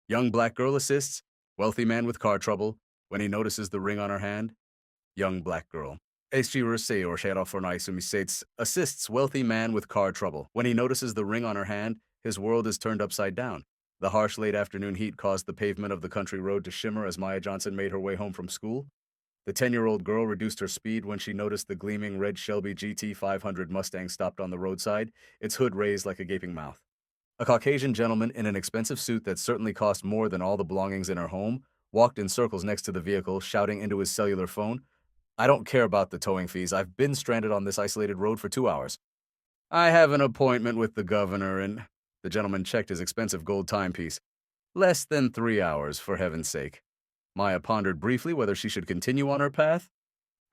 Young black girl assists, wealthy man with car trouble, when he notices the ring on her hand. Young black girl. Eschi or Shera Fornaisumi states, assists wealthy man with car trouble. When he notices the ring on her hand, his world is turned upside down. The harsh late afternoon heat caused the pavement of the country road to shimmer as Maya Johnson made her way home from school. The 10-year-old girl reduced her speed when she noticed the gleaming red Shelby GT 500 Mustang stopped on the roadside, its hood raised like a gaping mouth. A Caucasian gentleman in an expensive suit that certainly cost more than all the belongings in her home walked in circles next to the vehicle, shouting into his cellular phone, I don't care about the towing fees. I've been stranded on this isolated road for 2 hours. I have an appointment with the governor, and the gentleman checked his expensive gold timepiece. Less than 3 hours, for heaven's sake. Maya pondered briefly whether she should continue on her path.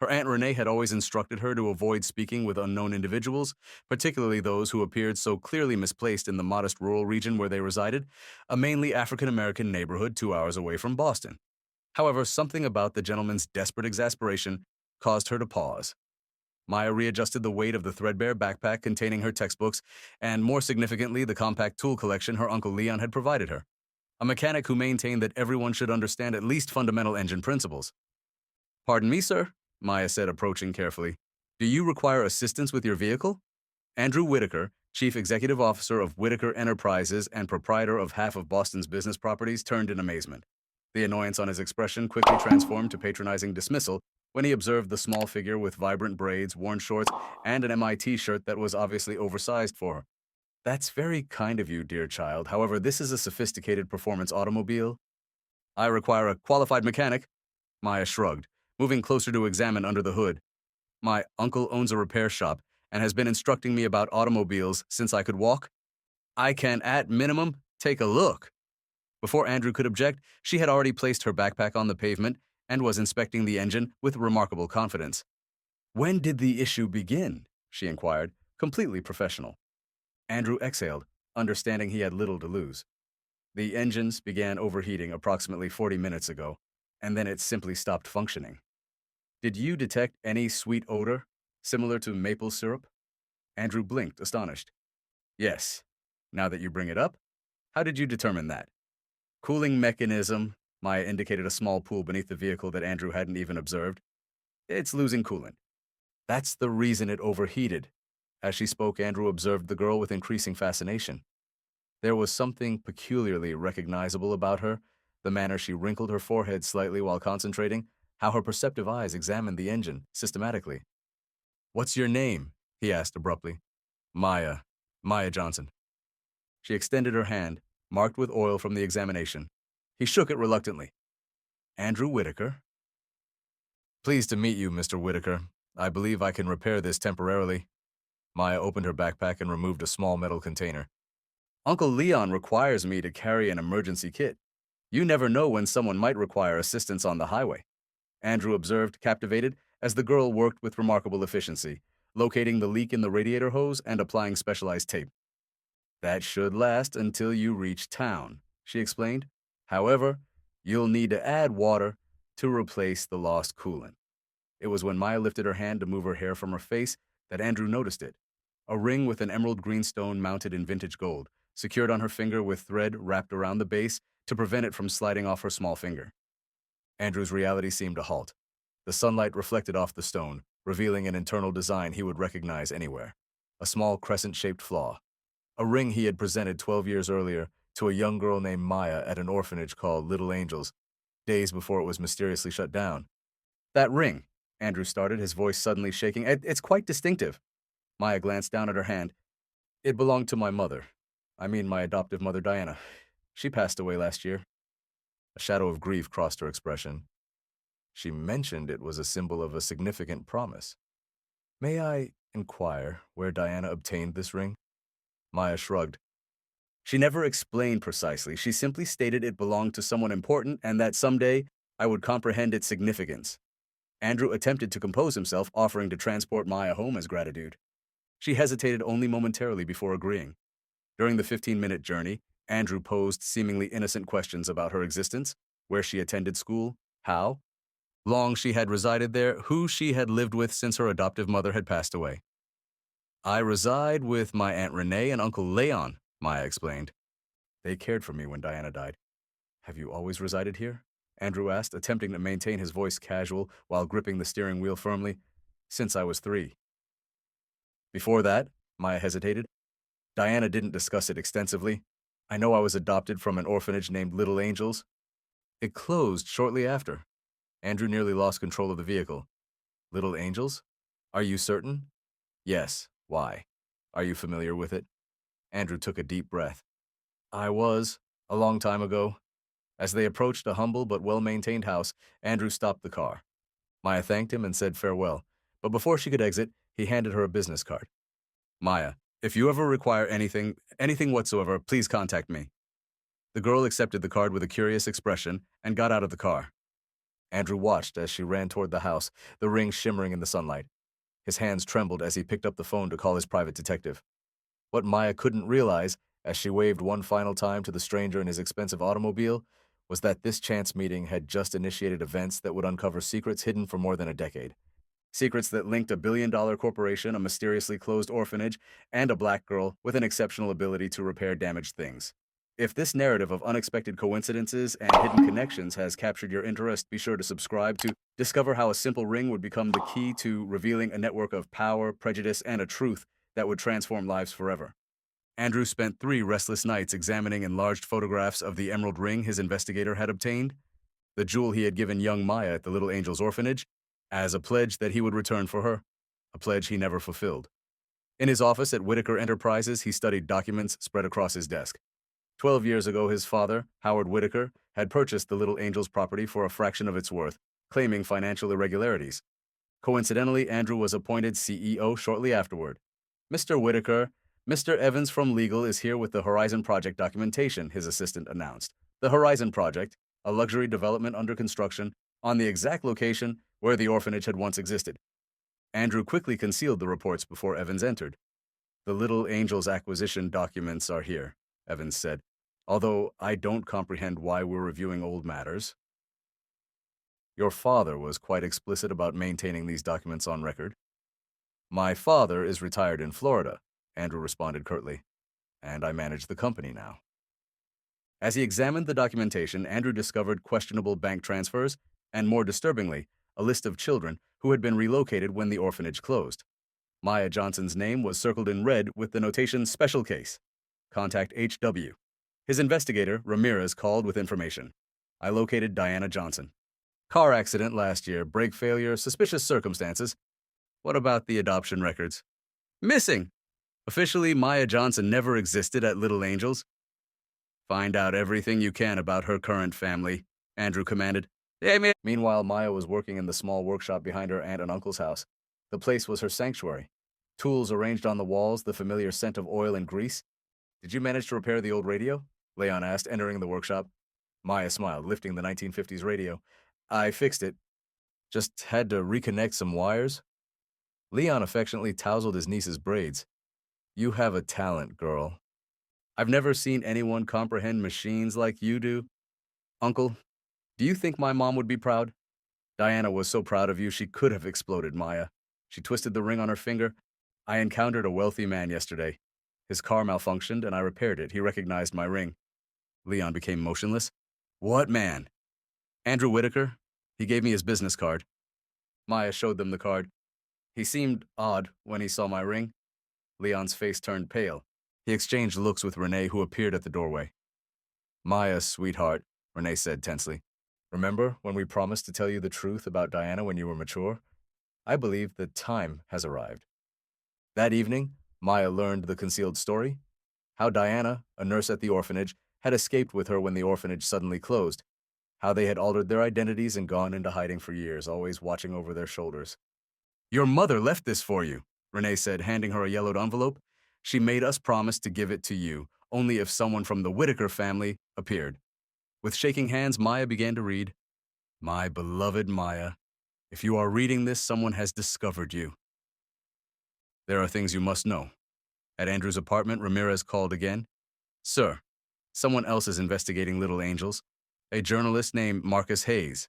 Her Aunt Renee had always instructed her to avoid speaking with unknown individuals, particularly those who appeared so clearly misplaced in the modest rural region where they resided, a mainly African-American neighborhood 2 hours away from Boston. However, something about the gentleman's desperate exasperation caused her to pause. Maya readjusted the weight of the threadbare backpack containing her textbooks and, more significantly, the compact tool collection her Uncle Leon had provided her, a mechanic who maintained that everyone should understand at least fundamental engine principles. Pardon me, sir, Maya said, approaching carefully. Do you require assistance with your vehicle? Andrew Whitaker, Chief Executive Officer of Whitaker Enterprises and proprietor of half of Boston's business properties, turned in amazement. The annoyance on his expression quickly transformed to patronizing dismissal when he observed the small figure with vibrant braids, worn shorts, and an MIT shirt that was obviously oversized for her. That's very kind of you, dear child. However, this is a sophisticated performance automobile. I require a qualified mechanic. Maya shrugged, moving closer to examine under the hood. My uncle owns a repair shop and has been instructing me about automobiles since I could walk. I can, at minimum, take a look. Before Andrew could object, she had already placed her backpack on the pavement and was inspecting the engine with remarkable confidence. When did the issue begin? She inquired, completely professional. Andrew exhaled, understanding he had little to lose. The engines began overheating approximately 40 minutes ago, and then it simply stopped functioning. Did you detect any sweet odor, similar to maple syrup? Andrew blinked, astonished. Yes. Now that you bring it up, how did you determine that? Cooling mechanism, Maya indicated a small pool beneath the vehicle that Andrew hadn't even observed. It's losing coolant. That's the reason it overheated. As she spoke, Andrew observed the girl with increasing fascination. There was something peculiarly recognizable about her, the manner she wrinkled her forehead slightly while concentrating, how her perceptive eyes examined the engine systematically. What's your name? He asked abruptly. Maya. Maya Johnson. She extended her hand, marked with oil from the examination. He shook it reluctantly. Andrew Whitaker. Pleased to meet you, Mr. Whitaker. I believe I can repair this temporarily. Maya opened her backpack and removed a small metal container. Uncle Leon requires me to carry an emergency kit. You never know when someone might require assistance on the highway. Andrew observed, captivated, as the girl worked with remarkable efficiency, locating the leak in the radiator hose and applying specialized tape. That should last until you reach town, she explained. However, you'll need to add water to replace the lost coolant. It was when Maya lifted her hand to move her hair from her face that Andrew noticed it. A ring with an emerald green stone mounted in vintage gold, secured on her finger with thread wrapped around the base to prevent it from sliding off her small finger. Andrew's reality seemed to halt. The sunlight reflected off the stone, revealing an internal design he would recognize anywhere. A small crescent-shaped flaw. A ring he had presented 12 years earlier to a young girl named Maya at an orphanage called Little Angels, days before it was mysteriously shut down. That ring, Andrew started, his voice suddenly shaking. It's quite distinctive. Maya glanced down at her hand. It belonged to my mother. I mean my adoptive mother, Diana. She passed away last year. A shadow of grief crossed her expression. She mentioned it was a symbol of a significant promise. May I inquire where Diana obtained this ring? Maya shrugged. She never explained precisely. She simply stated it belonged to someone important and that someday I would comprehend its significance. Andrew attempted to compose himself, offering to transport Maya home as gratitude. She hesitated only momentarily before agreeing. During the 15-minute journey, Andrew posed seemingly innocent questions about her existence, where she attended school, how long she had resided there, who she had lived with since her adoptive mother had passed away. I reside with my Aunt Renee and Uncle Leon, Maya explained. They cared for me when Diana died. Have you always resided here? Andrew asked, attempting to maintain his voice casual while gripping the steering wheel firmly. Since I was 3. Before that, Maya hesitated. Diana didn't discuss it extensively. I know I was adopted from an orphanage named Little Angels. It closed shortly after. Andrew nearly lost control of the vehicle. Little Angels? Are you certain? Yes. Why? Are you familiar with it? Andrew took a deep breath. I was, a long time ago. As they approached a humble but well-maintained house, Andrew stopped the car. Maya thanked him and said farewell, but before she could exit, he handed her a business card. Maya, if you ever require anything whatsoever, please contact me. The girl accepted the card with a curious expression and got out of the car. Andrew watched as she ran toward the house, the ring shimmering in the sunlight. His hands trembled as he picked up the phone to call his private detective. What Maya couldn't realize, as she waved one final time to the stranger in his expensive automobile, was that this chance meeting had just initiated events that would uncover secrets hidden for more than a decade. Secrets that linked a billion-dollar corporation, a mysteriously closed orphanage, and a black girl with an exceptional ability to repair damaged things. If this narrative of unexpected coincidences and hidden connections has captured your interest, be sure to subscribe to discover how a simple ring would become the key to revealing a network of power, prejudice, and a truth that would transform lives forever. Andrew spent 3 restless nights examining enlarged photographs of the emerald ring his investigator had obtained, the jewel he had given young Maya at the Little Angels orphanage, as a pledge that he would return for her, a pledge he never fulfilled. In his office at Whitaker Enterprises, he studied documents spread across his desk. 12 years ago, his father, Howard Whitaker, had purchased the Little Angels property for a fraction of its worth, claiming financial irregularities. Coincidentally, Andrew was appointed CEO shortly afterward. Mr. Whitaker, Mr. Evans from Legal is here with the Horizon Project documentation, his assistant announced. The Horizon Project, a luxury development under construction, on the exact location where the orphanage had once existed. Andrew quickly concealed the reports before Evans entered. The Little Angels acquisition documents are here, Evans said, although I don't comprehend why we're reviewing old matters. Your father was quite explicit about maintaining these documents on record. My father is retired in Florida, Andrew responded curtly, and I manage the company now. As he examined the documentation, Andrew discovered questionable bank transfers and, more disturbingly, a list of children who had been relocated when the orphanage closed. Maya Johnson's name was circled in red with the notation Special Case. Contact HW. His investigator, Ramirez, called with information. I located Diana Johnson. Car accident last year, brake failure, suspicious circumstances. What about the adoption records? Missing! Officially, Maya Johnson never existed at Little Angels. Find out everything you can about her current family, Andrew commanded. Meanwhile, Maya was working in the small workshop behind her aunt and uncle's house. The place was her sanctuary. Tools arranged on the walls, the familiar scent of oil and grease. Did you manage to repair the old radio? Leon asked, entering the workshop. Maya smiled, lifting the 1950s radio. I fixed it. Just had to reconnect some wires. Leon affectionately tousled his niece's braids. You have a talent, girl. I've never seen anyone comprehend machines like you do. Uncle, do you think my mom would be proud? Diana was so proud of you she could have exploded, Maya. She twisted the ring on her finger. I encountered a wealthy man yesterday. His car malfunctioned and I repaired it. He recognized my ring. Leon became motionless. What man? Andrew Whitaker. He gave me his business card. Maya showed them the card. He seemed odd when he saw my ring. Leon's face turned pale. He exchanged looks with Renee, who appeared at the doorway. Maya, sweetheart, Renee said tensely. Remember when we promised to tell you the truth about Diana when you were mature? I believe the time has arrived. That evening, Maya learned the concealed story. How Diana, a nurse at the orphanage, had escaped with her when the orphanage suddenly closed. How they had altered their identities and gone into hiding for years, always watching over their shoulders. Your mother left this for you, Renee said, handing her a yellowed envelope. She made us promise to give it to you, only if someone from the Whitaker family appeared. With shaking hands, Maya began to read. My beloved Maya, if you are reading this, someone has discovered you. There are things you must know. At Andrew's apartment, Ramirez called again. Sir, someone else is investigating Little Angels. A journalist named Marcus Hayes.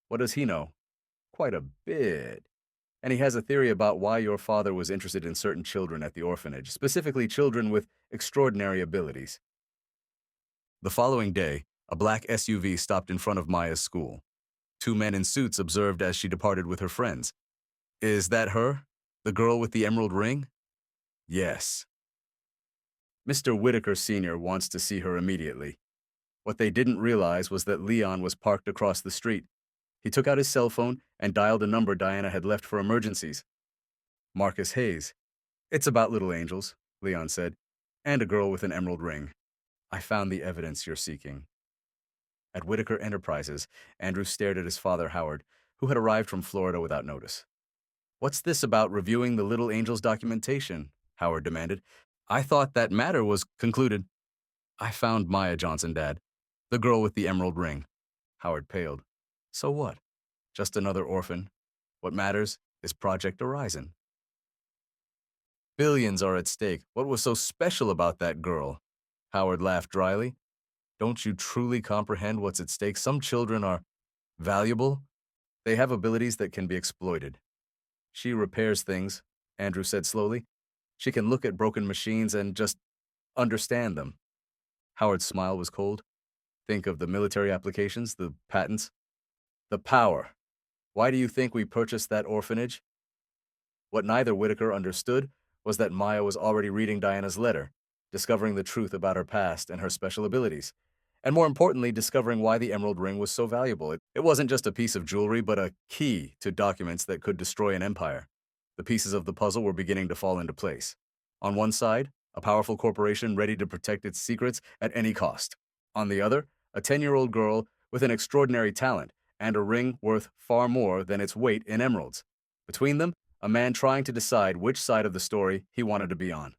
What does he know? Quite a bit. And he has a theory about why your father was interested in certain children at the orphanage, specifically children with extraordinary abilities. The following day, A black SUV stopped in front of Maya's school. Two men in suits observed as she departed with her friends. Is that her? The girl with the emerald ring? Yes. Mr. Whitaker Sr. wants to see her immediately. What they didn't realize was that Leon was parked across the street. He took out his cell phone and dialed a number Diana had left for emergencies. Marcus Hayes. It's about little angels, Leon said, and a girl with an emerald ring. I found the evidence you're seeking. At Whitaker Enterprises, Andrew stared at his father, Howard, who had arrived from Florida without notice. What's this about reviewing the Little Angels documentation? Howard demanded. I thought that matter was concluded. I found Maya Johnson, Dad. The girl with the emerald ring. Howard paled. So what? Just another orphan. What matters is Project Horizon. Billions are at stake. What was so special about that girl? Howard laughed dryly. Don't you truly comprehend what's at stake? Some children are valuable. They have abilities that can be exploited. She repairs things, Andrew said slowly. She can look at broken machines and just understand them. Howard's smile was cold. Think of the military applications, the patents. The power. Why do you think we purchased that orphanage? What neither Whitaker understood was that Maya was already reading Diana's letter, discovering the truth about her past and her special abilities, and more importantly, discovering why the emerald ring was so valuable. It wasn't just a piece of jewelry, but a key to documents that could destroy an empire. The pieces of the puzzle were beginning to fall into place. On one side, a powerful corporation ready to protect its secrets at any cost. On the other, a 10-year-old girl with an extraordinary talent and a ring worth far more than its weight in emeralds. Between them, a man trying to decide which side of the story he wanted to be on.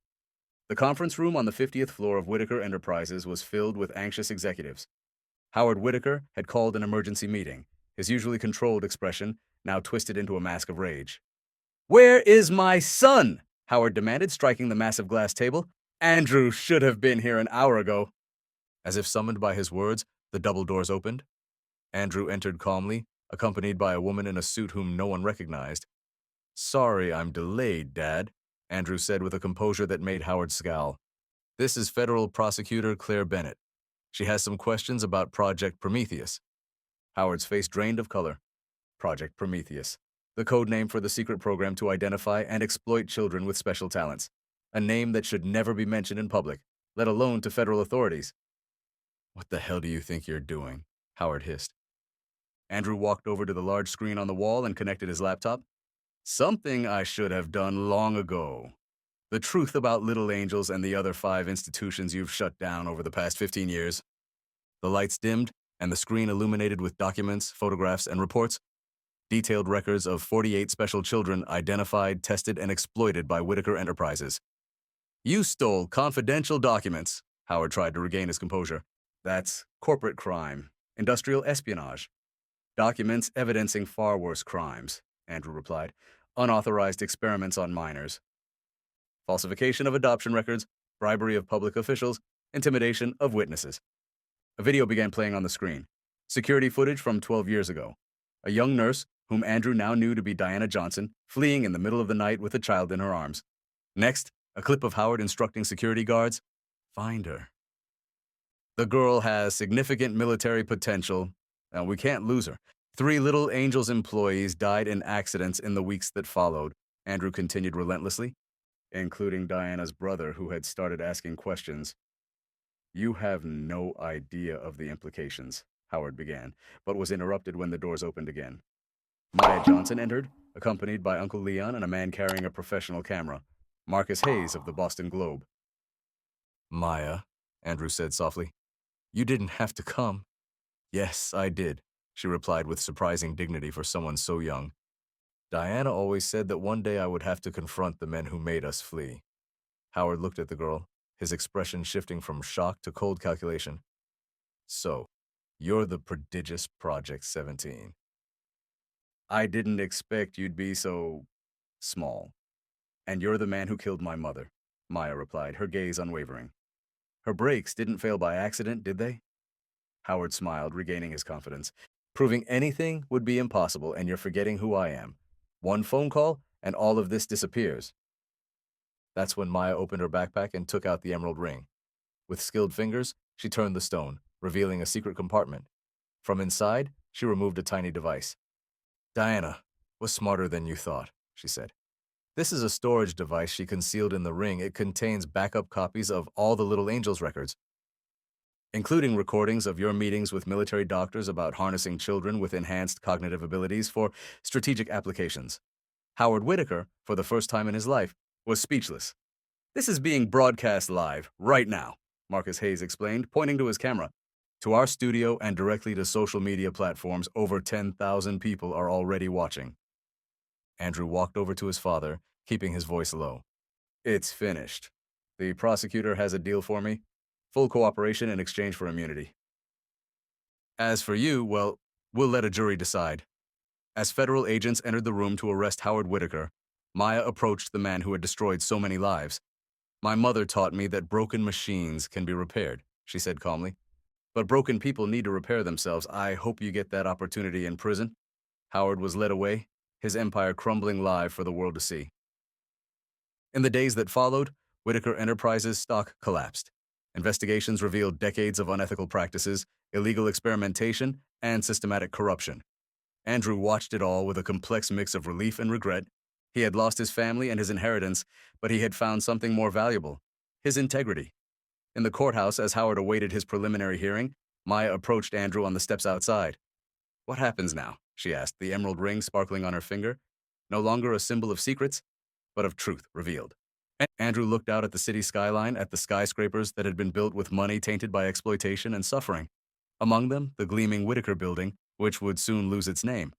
The conference room on the 50th floor of Whitaker Enterprises was filled with anxious executives. Howard Whitaker had called an emergency meeting, his usually controlled expression now twisted into a mask of rage. Where is my son? Howard demanded, striking the massive glass table. Andrew should have been here an hour ago. As if summoned by his words, the double doors opened. Andrew entered calmly, accompanied by a woman in a suit whom no one recognized. Sorry I'm delayed, Dad, Andrew said with a composure that made Howard scowl. This is Federal Prosecutor Claire Bennett. She has some questions about Project Prometheus. Howard's face drained of color. Project Prometheus, the code name for the secret program to identify and exploit children with special talents. A name that should never be mentioned in public, let alone to federal authorities. What the hell do you think you're doing? Howard hissed. Andrew walked over to the large screen on the wall and connected his laptop. Something I should have done long ago. The truth about Little Angels and the other 5 institutions you've shut down over the past 15 years. The lights dimmed, and the screen illuminated with documents, photographs, and reports. Detailed records of 48 special children identified, tested, and exploited by Whitaker Enterprises. You stole confidential documents, Howard tried to regain his composure. That's corporate crime, industrial espionage. Documents evidencing far worse crimes, Andrew replied. Unauthorized experiments on minors. Falsification of adoption records, bribery of public officials, intimidation of witnesses. A video began playing on the screen. Security footage from 12 years ago. A young nurse, whom Andrew now knew to be Diana Johnson, fleeing in the middle of the night with a child in her arms. Next, a clip of Howard instructing security guards, find her. The girl has significant military potential, and we can't lose her. 3 Little Angels employees died in accidents in the weeks that followed, Andrew continued relentlessly, including Diana's brother, who had started asking questions. You have no idea of the implications, Howard began, but was interrupted when the doors opened again. Maya Johnson entered, accompanied by Uncle Leon and a man carrying a professional camera, Marcus Hayes of the Boston Globe. Maya, Andrew said softly, you didn't have to come. Yes, I did, she replied with surprising dignity for someone so young. Diana always said that one day I would have to confront the men who made us flee. Howard looked at the girl, his expression shifting from shock to cold calculation. So, you're the prodigious Project 17. I didn't expect you'd be so small. And you're the man who killed my mother, Maya replied, her gaze unwavering. Her brakes didn't fail by accident, did they? Howard smiled, regaining his confidence. Proving anything would be impossible, and you're forgetting who I am. One phone call, and all of this disappears. That's when Maya opened her backpack and took out the emerald ring. With skilled fingers, she turned the stone, revealing a secret compartment. From inside, she removed a tiny device. Diana was smarter than you thought, she said. This is a storage device she concealed in the ring. It contains backup copies of all the Little Angels records, including recordings of your meetings with military doctors about harnessing children with enhanced cognitive abilities for strategic applications. Howard Whitaker, for the first time in his life, was speechless. This is being broadcast live, right now, Marcus Hayes explained, pointing to his camera. To our studio and directly to social media platforms, over 10,000 people are already watching. Andrew walked over to his father, keeping his voice low. It's finished. The prosecutor has a deal for me. Full cooperation in exchange for immunity. As for you, well, we'll let a jury decide. As federal agents entered the room to arrest Howard Whitaker, Maya approached the man who had destroyed so many lives. My mother taught me that broken machines can be repaired, she said calmly. But broken people need to repair themselves. I hope you get that opportunity in prison. Howard was led away, his empire crumbling live for the world to see. In the days that followed, Whitaker Enterprises' stock collapsed. Investigations revealed decades of unethical practices, illegal experimentation, and systematic corruption. Andrew watched it all with a complex mix of relief and regret. He had lost his family and his inheritance, but he had found something more valuable: his integrity. In the courthouse, as Howard awaited his preliminary hearing, Maya approached Andrew on the steps outside. What happens now? She asked, the emerald ring sparkling on her finger. No longer a symbol of secrets, but of truth revealed. Andrew looked out at the city skyline, at the skyscrapers that had been built with money tainted by exploitation and suffering. Among them, the gleaming Whitaker building, which would soon lose its name.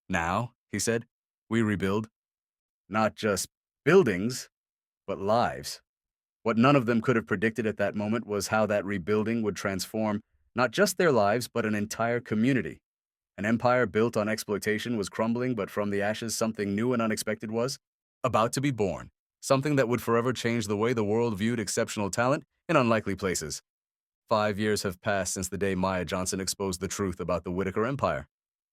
Now, he said, we rebuild not just buildings, but lives. What none of them could have predicted at that moment was how that rebuilding would transform not just their lives, but an entire community. An empire built on exploitation was crumbling, but from the ashes something new and unexpected was about to be born, something that would forever change the way the world viewed exceptional talent in unlikely places. 5 years have passed since the day Maya Johnson exposed the truth about the Whitaker Empire.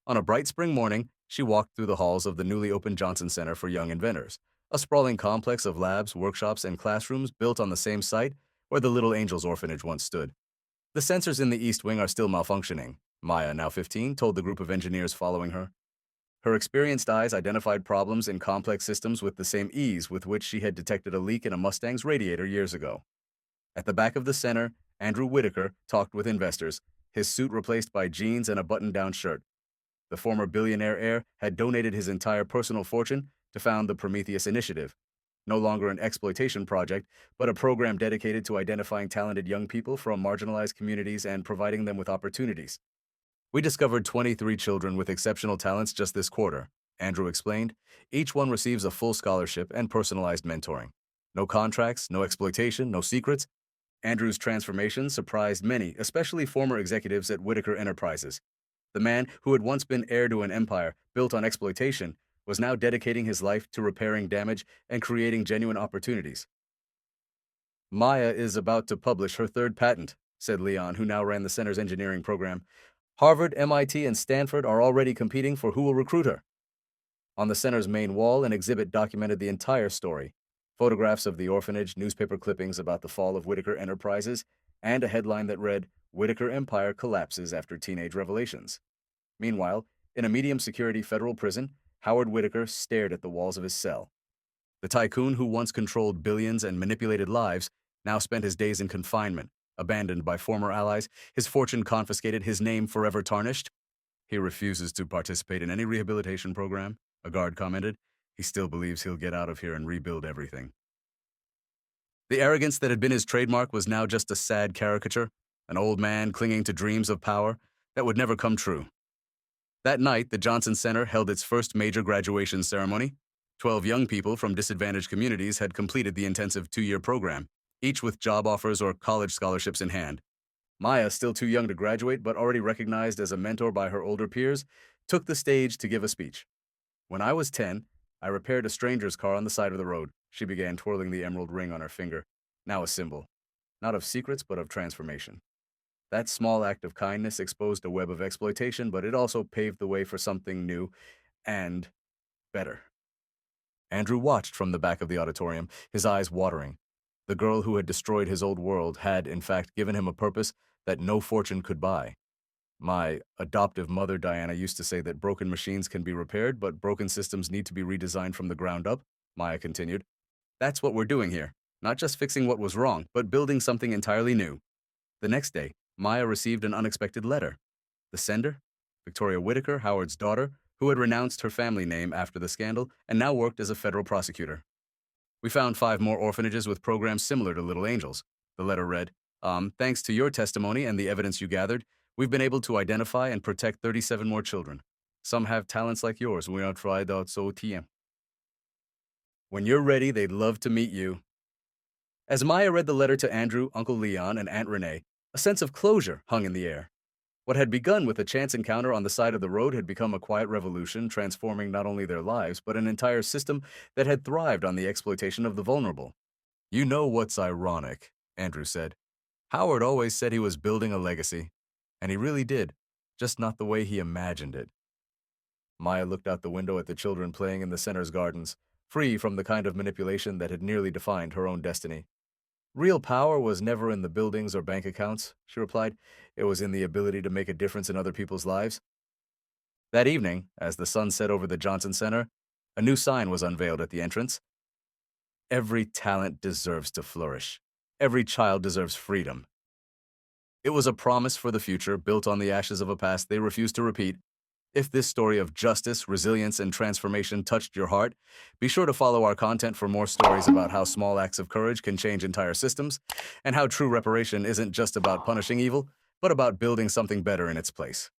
On a bright spring morning, she walked through the halls of the newly opened Johnson Center for Young Inventors, a sprawling complex of labs, workshops, and classrooms built on the same site where the Little Angels orphanage once stood. The sensors in the East Wing are still malfunctioning, Maya, now 15, told the group of engineers following her. Her experienced eyes identified problems in complex systems with the same ease with which she had detected a leak in a Mustang's radiator years ago. At the back of the center, Andrew Whitaker talked with investors, his suit replaced by jeans and a button-down shirt. The former billionaire heir had donated his entire personal fortune to found the Prometheus Initiative, no longer an exploitation project, but a program dedicated to identifying talented young people from marginalized communities and providing them with opportunities. We discovered 23 children with exceptional talents just this quarter, Andrew explained. Each one receives a full scholarship and personalized mentoring. No contracts, no exploitation, no secrets. Andrew's transformation surprised many, especially former executives at Whitaker Enterprises. The man who had once been heir to an empire built on exploitation was now dedicating his life to repairing damage and creating genuine opportunities. Maya is about to publish her third patent, said Leon, who now ran the center's engineering program. Harvard, MIT, and Stanford are already competing for who will recruit her. On the center's main wall, an exhibit documented the entire story. Photographs of the orphanage, newspaper clippings about the fall of Whitaker Enterprises, and a headline that read, Whitaker Empire Collapses After Teenage Revelations. Meanwhile, in a medium-security federal prison, Howard Whitaker stared at the walls of his cell. The tycoon who once controlled billions and manipulated lives now spent his days in confinement, abandoned by former allies, his fortune confiscated, his name forever tarnished. He refuses to participate in any rehabilitation program, a guard commented. He still believes he'll get out of here and rebuild everything. The arrogance that had been his trademark was now just a sad caricature, an old man clinging to dreams of power that would never come true. That night, the Johnson Center held its first major graduation ceremony. 12 young people from disadvantaged communities had completed the intensive 2-year program, each with job offers or college scholarships in hand. Maya, still too young to graduate but already recognized as a mentor by her older peers, took the stage to give a speech. When I was 10, I repaired a stranger's car on the side of the road, she began, twirling the emerald ring on her finger, now a symbol, not of secrets but of transformation. That small act of kindness exposed a web of exploitation, but it also paved the way for something new and better. Andrew watched from the back of the auditorium, his eyes watering. The girl who had destroyed his old world had, in fact, given him a purpose that no fortune could buy. My adoptive mother, Diana, used to say that broken machines can be repaired, but broken systems need to be redesigned from the ground up, Maya continued. That's what we're doing here. Not just fixing what was wrong, but building something entirely new. The next day, Maya received an unexpected letter. The sender? Victoria Whitaker, Howard's daughter, who had renounced her family name after the scandal and now worked as a federal prosecutor. We found 5 more orphanages with programs similar to Little Angels. The letter read, thanks to your testimony and the evidence you gathered, we've been able to identify and protect 37 more children. Some have talents like yours. We are tried out so TM. When you're ready, they'd love to meet you. As Maya read the letter to Andrew, Uncle Leon, and Aunt Renee, a sense of closure hung in the air. What had begun with a chance encounter on the side of the road had become a quiet revolution, transforming not only their lives, but an entire system that had thrived on the exploitation of the vulnerable. You know what's ironic, Andrew said. Howard always said he was building a legacy, and he really did, just not the way he imagined it. Maya looked out the window at the children playing in the center's gardens, free from the kind of manipulation that had nearly defined her own destiny. Real power was never in the buildings or bank accounts, she replied. It was in the ability to make a difference in other people's lives. That evening, as the sun set over the Johnson Center, a new sign was unveiled at the entrance. Every talent deserves to flourish. Every child deserves freedom. It was a promise for the future, built on the ashes of a past they refused to repeat. If this story of justice, resilience, and transformation touched your heart, be sure to follow our content for more stories about how small acts of courage can change entire systems, and how true reparation isn't just about punishing evil, but about building something better in its place.